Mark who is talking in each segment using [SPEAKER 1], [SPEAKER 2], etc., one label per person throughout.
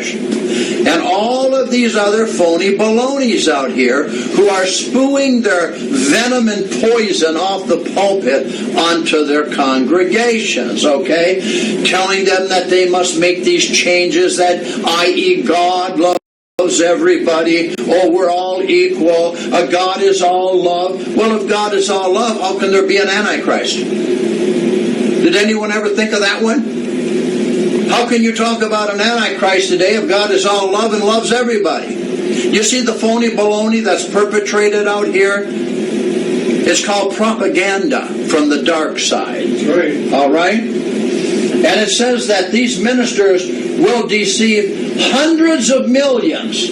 [SPEAKER 1] flesh. And all of these other phony balonies out here who are spewing their venom and poison off the pulpit onto their congregations, okay? Telling them that they must make these changes, that i.e. God loves everybody, oh, we're all equal, God is all love. Well, if God is all love, how can there be an Antichrist? Did anyone ever think of that one? How can you talk about an Antichrist today if God is all love and loves everybody? You see the phony baloney that's perpetrated out here? It's called propaganda from the dark side.
[SPEAKER 2] That's right.
[SPEAKER 1] All right? And it says that these ministers will deceive hundreds of millions.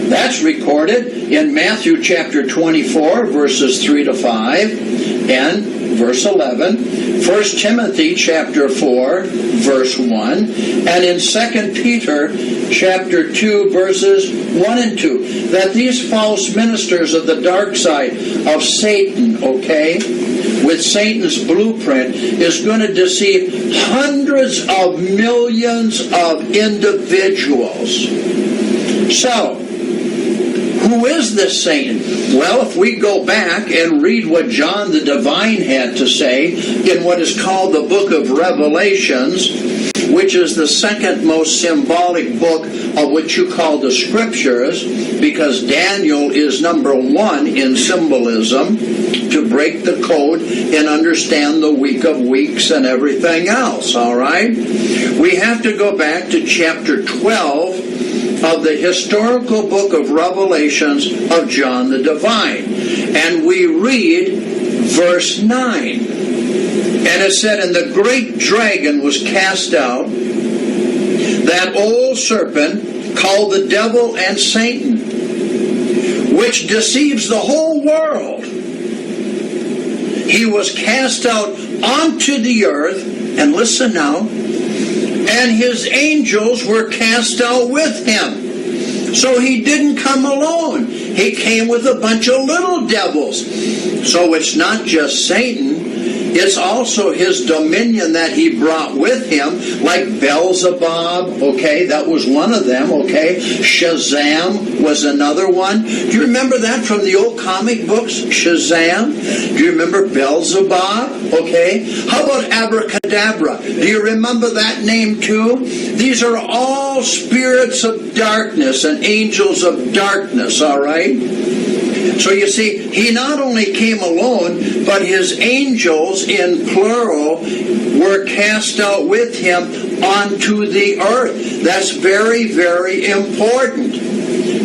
[SPEAKER 1] That's recorded in Matthew chapter 24, verses 3 to 5, and verse 11. 1 Timothy chapter 4, verse 1, and in 2 Peter chapter 2, verses 1 and 2, that these false ministers of the dark side of Satan, okay, with Satan's blueprint, is going to deceive hundreds of millions of individuals. So, who is this Satan? Well, if we go back and read what John the Divine had to say in what is called the book of Revelations, which is the second most symbolic book of what you call the Scriptures, because Daniel is number one in symbolism, to break the code and understand the week of weeks and everything else, all right? We have to go back to chapter 12 of the historical book of Revelations of John the Divine. And we read verse 9. And it said, and the great dragon was cast out, that old serpent called the devil and Satan, which deceives the whole world. He was cast out onto the earth, and listen now, and his angels were cast out with him. So he didn't come alone. He came with a bunch of little devils. So it's not just Satan, it's also his dominion that he brought with him, like Beelzebub, okay, that was one of them, okay. Shazam was another one. Do you remember that from the old comic books, Shazam? Do you remember Beelzebub, okay? How about Abracadabra? Do you remember that name too? These are all spirits of darkness and angels of darkness, all right? So you see, he not only came alone, but his angels, in plural, were cast out with him onto the earth. That's very, very important.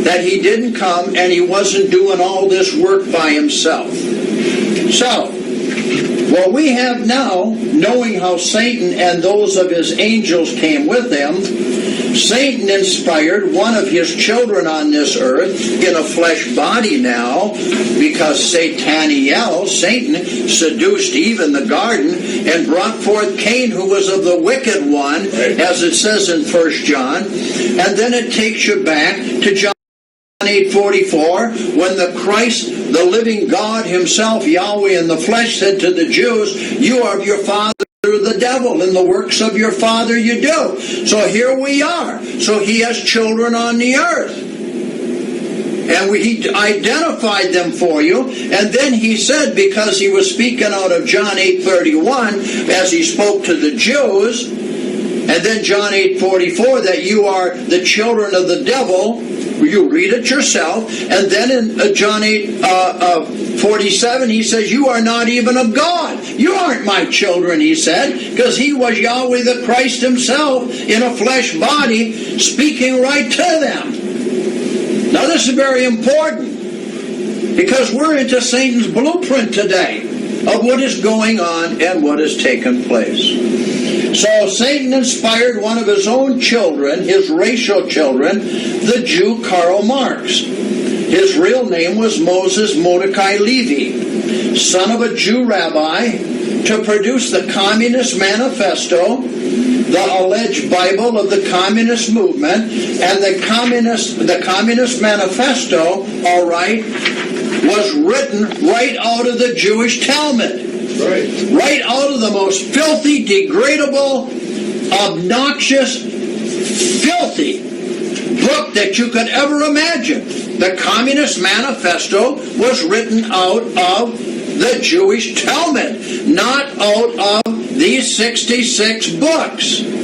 [SPEAKER 1] That he didn't come and he wasn't doing all this work by himself. So, what we have now, knowing how Satan and those of his angels came with him, Satan inspired one of his children on this earth in a flesh body now, because Sataniel, Satan, seduced Eve in the garden and brought forth Cain, who was of the wicked one, as it says in 1 John. And then it takes you back to John 8:44, when the Christ, the living God himself, Yahweh in the flesh, said to the Jews, you are of your father the devil, and the works of your father you do. So here we are. So he has children on the earth. And he identified them for you. And then he said, because he was speaking out of John 8:31, as he spoke to the Jews, and then John 8:44, that you are the children of the devil. You read it yourself. And then in John 8:47, he says, you are not even of God. You aren't my children, he said, because he was Yahweh the Christ himself in a flesh body, speaking right to them. Now this is very important, because we're into Satan's blueprint today of what is going on and what has taken place. So Satan inspired one of his own children, his racial children, the Jew Karl Marx. His real name was Moses Mordecai Levy, son of a Jew rabbi, to produce the Communist Manifesto, the alleged Bible of the Communist movement, and the Communist Manifesto, all right, was written right out of the Jewish Talmud. Right out of the most filthy, degradable, obnoxious filth filthy book that you could ever imagine. The Communist Manifesto was written out of the Jewish Talmud, not out of these 66 books.